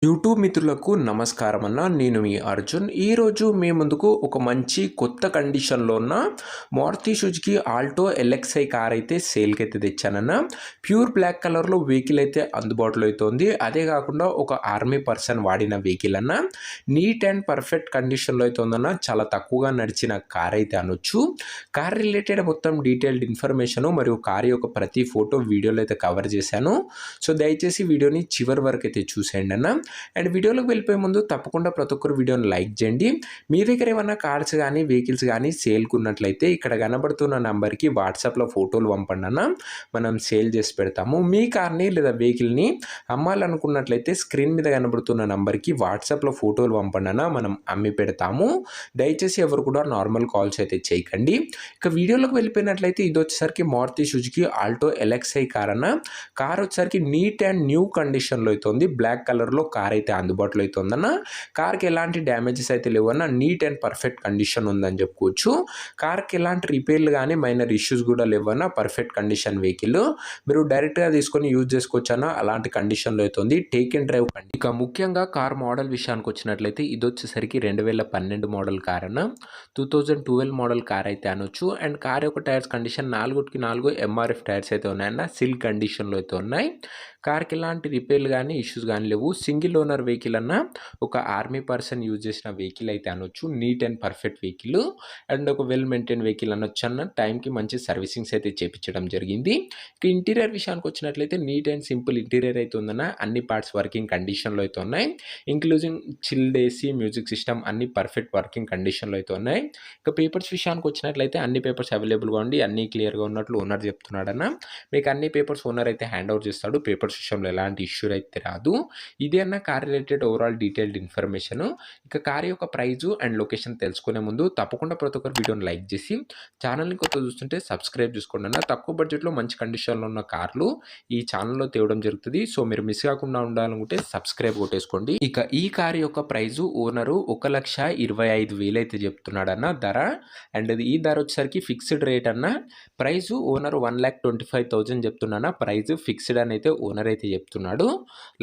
YouTube మిత్రులకు నమస్కారం అన్న. నేను మీ అర్జున్. ఈరోజు మీ ముందుకు ఒక మంచి కొత్త కండిషన్లో ఉన్న Maruti Suzuki Alto LXI car అయితే సేల్కి అయితే తెచ్చానన్న. ప్యూర్ బ్లాక్ కలర్లో వెహికల్ అయితే అందుబాటులో అయితే ఉంది. అదే కాకుండా ఒక ఆర్మీ పర్సన్ వాడిన వెహికల్ అన్న. నీట్ అండ్ పర్ఫెక్ట్ కండిషన్లో అయితే ఉందన్న. చాలా తక్కువగా నడిచిన కార్ అయితే అనొచ్చు. కార్ రిలేటెడ్ మొత్తం డీటెయిల్డ్ ఇన్ఫర్మేషన్ మరియు కార్ యొక్క ప్రతి ఫోటో వీడియోలో అయితే కవర్ చేశాను. సో దయచేసి వీడియోని చివరి వరకు అయితే చూసేయండి అన్న. అండ్ వీడియోలోకి వెళ్ళిపోయే ముందు తప్పకుండా ప్రతి ఒక్కరు వీడియోని లైక్ చేయండి. మీ దగ్గర ఏమన్నా కార్స్ కానీ వెహికల్స్ కానీ సేల్కి ఉన్నట్లయితే ఇక్కడ కనబడుతున్న నెంబర్కి వాట్సాప్లో ఫోటోలు పంపండి అన్న. మనం సేల్ చేసి పెడతాము. మీ కార్ని లేదా వెహికల్ని అమ్మాలనుకున్నట్లయితే స్క్రీన్ మీద కనబడుతున్న నెంబర్కి వాట్సాప్లో ఫోటోలు పంపండి అన్న. మనం అమ్మి పెడతాము. దయచేసి ఎవరు కూడా నార్మల్ కాల్స్ అయితే చేయకండి. ఇక వీడియోలోకి వెళ్ళిపోయినట్లయితే ఇది వచ్చేసరికి Maruti Suzuki Alto LXI car అన్న. కార్ వచ్చేసరికి నీట్ అండ్ న్యూ కండిషన్లో అయితే ఉంది. బ్లాక్ కలర్లో కార్ అయితే అందుబాటులో అయితే ఉందన్న. కార్కి ఎలాంటి డ్యామేజెస్ అయితే లేవన్న. నీట్ అండ్ పర్ఫెక్ట్ కండిషన్ ఉందని చెప్పుకోవచ్చు. కార్కి ఎలాంటి రిపేర్లు కానీ మైనర్ ఇష్యూస్ కూడా లేవన్న. పర్ఫెక్ట్ కండిషన్ వెహికల్ మీరు డైరెక్ట్గా తీసుకొని యూజ్ చేసుకోవచ్చు అన్న. అలాంటి కండిషన్లో అయితే ఉంది. Take and drive. ఇక ముఖ్యంగా కార్ మోడల్ విషయానికి వచ్చినట్లయితే ఇది వచ్చేసరికి 2012 మోడల్ కార్ అన్న. 2012 మోడల్ కార్ అయితే అనొచ్చు. అండ్ కార్ యొక్క టైర్స్ కండిషన్ 4/4 ఎంఆర్ఎఫ్ టైర్స్ అయితే ఉన్నాయన్న. సిల్క్ కండిషన్లో అయితే ఉన్నాయి. కార్కి ఎలాంటి రిపేర్లు కానీ ఇష్యూస్ కానీ లేవు. సింగిల్ ఓనర్ వెహికల్ అన్న. ఒక ఆర్మీ పర్సన్ యూజ్ చేసిన వెహికల్ అయితే అనొచ్చు. Neat and perfect vehicle and ఒక వెల్ మెయింటైన్ వెహికల్ అనొచ్చు అన్న. టైంకి మంచి సర్వీసింగ్స్ అయితే చేయించడం జరిగింది. ఇక ఇంటీరియర్ విషయానికి వచ్చినట్లయితే నీట్ అండ్ సింపుల్ ఇంటీరియర్ అయితే ఉందన్న. అన్ని పార్ట్స్ వర్కింగ్ కండిషన్లో అయితే ఉన్నాయి. ఇంక్లూజింగ్ చిల్డ్ ఏసీ, మ్యూజిక్ సిస్టమ్ అన్ని పర్ఫెక్ట్ వర్కింగ్ కండిషన్లో అయితే ఉన్నాయి. ఇక పేపర్స్ విషయానికి వచ్చినట్లయితే అన్ని పేపర్స్ అవైలబుల్గా ఉండి అన్ని క్లియర్గా ఉన్నట్లు ఓనర్ చెప్తున్నాడన్న. మీకు అన్ని పేపర్స్ ఓనర్ అయితే హ్యాండ్ ఓవర్ చేస్తాడు. పేపర్స్ విషయంలో ఎలాంటి ఇష్యూ అయితే రాదు. ఇదే అన్న car related overall detailed information. ఇక కార్ యొక్క ప్రైజు అండ్ లొకేషన్ తెలుసుకునే ముందు తప్పకుండా ప్రతి ఒక్కరు వీడియోని లైక్ చేసి ఛానల్ని కొత్త చూస్తుంటే సబ్స్క్రైబ్ చేసుకోండి అన్న. తక్కువ బడ్జెట్లో మంచి కండిషన్లో ఉన్న కార్లు ఈ ఛానల్లో తేవడం జరుగుతుంది. సో మీరు మిస్ కాకుండా ఉండాలనుకుంటే సబ్స్క్రైబ్ కొట్టేసుకోండి. ఇక ఈ కార్ యొక్క ప్రైజు ఓనరు 1,25,000 అయితే చెప్తున్నాడన్న ధర. అండ్ ఈ ధర వచ్చేసరికి ఫిక్స్డ్ రేట్ అన్న. ప్రైజు ఓనర్ 1,25,000 చెప్తున్నా. ప్రైజు ఫిక్స్డ్ అని అయితే ఓనర్ అయితే చెప్తున్నాడు.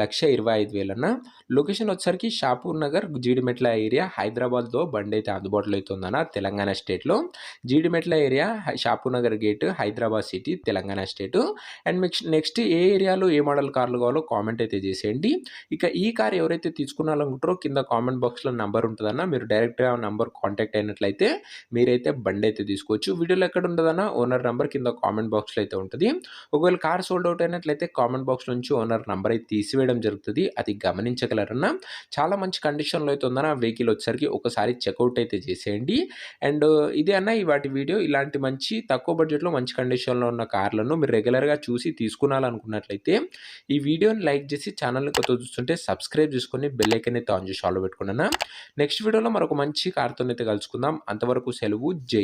1,25,000 అన్న. లొకేషన్ వచ్చేసరికి షాపూర్ నగర్, జీడిమెట్ల ఏరియా, హైదరాబాద్లో బండి అయితే అందుబాటులో అయితే ఉందన్న. తెలంగాణ స్టేట్లో Jeedimetla area, Shapur Nagar gate, Hyderabad city, Telangana state. And next ఏ ఏరియాలో ఏ మోడల్ కార్లు కావాలో కామెంట్ అయితే చేసేయండి. ఇక ఈ కార్ ఎవరైతే తీసుకోవాలనుకుంటారో కింద కామెంట్ బాక్స్లో నెంబర్ ఉంటుందన్న. మీరు డైరెక్ట్గా నెంబర్ కాంటాక్ట్ అయినట్లయితే మీరైతే బండి అయితే తీసుకోవచ్చు. వీడియోలో ఎక్కడ ఉంటుందన్న ఓనర్ నెంబర్ కింద కామెంట్ బాక్స్లో అయితే ఉంటుంది. ఒకవేళ కార్ సోల్డ్ అవుట్ అయినట్లయితే కామెంట్ బాక్స్ నుంచి ఓనర్ నెంబర్ అయితే తీసివేయడం జరుగుతుంది. అది గమనించగలరన్న. చాలా మంచి కండిషన్లో అయితే ఉందన్న. వెహికల్ వచ్చేసరికి ఒకసారి చెక్అవుట్ అయితే చేసేయండి. అండ్ ఇదే అన్న వాటి వీడియో. ఇలాంటి మంచి తక్కువ బడ్జెట్లో మంచి కండిషన్లో ఉన్న కార్లను మీరు రెగ్యులర్గా చూసి తీసుకున్నాలనుకున్నట్లయితే ఈ వీడియోని లైక్ చేసి ఛానల్ని కొత్త చూస్తుంటే సబ్స్క్రైబ్ చేసుకొని బెల్ ఐకాన్ అయితే ఆన్ చేసి ఆల్ పెట్టుకున్నాను. నెక్స్ట్ వీడియోలో మరొక మంచి కార్తో అయితే కలుసుకుందాం. అంతవరకు సెలవు. జై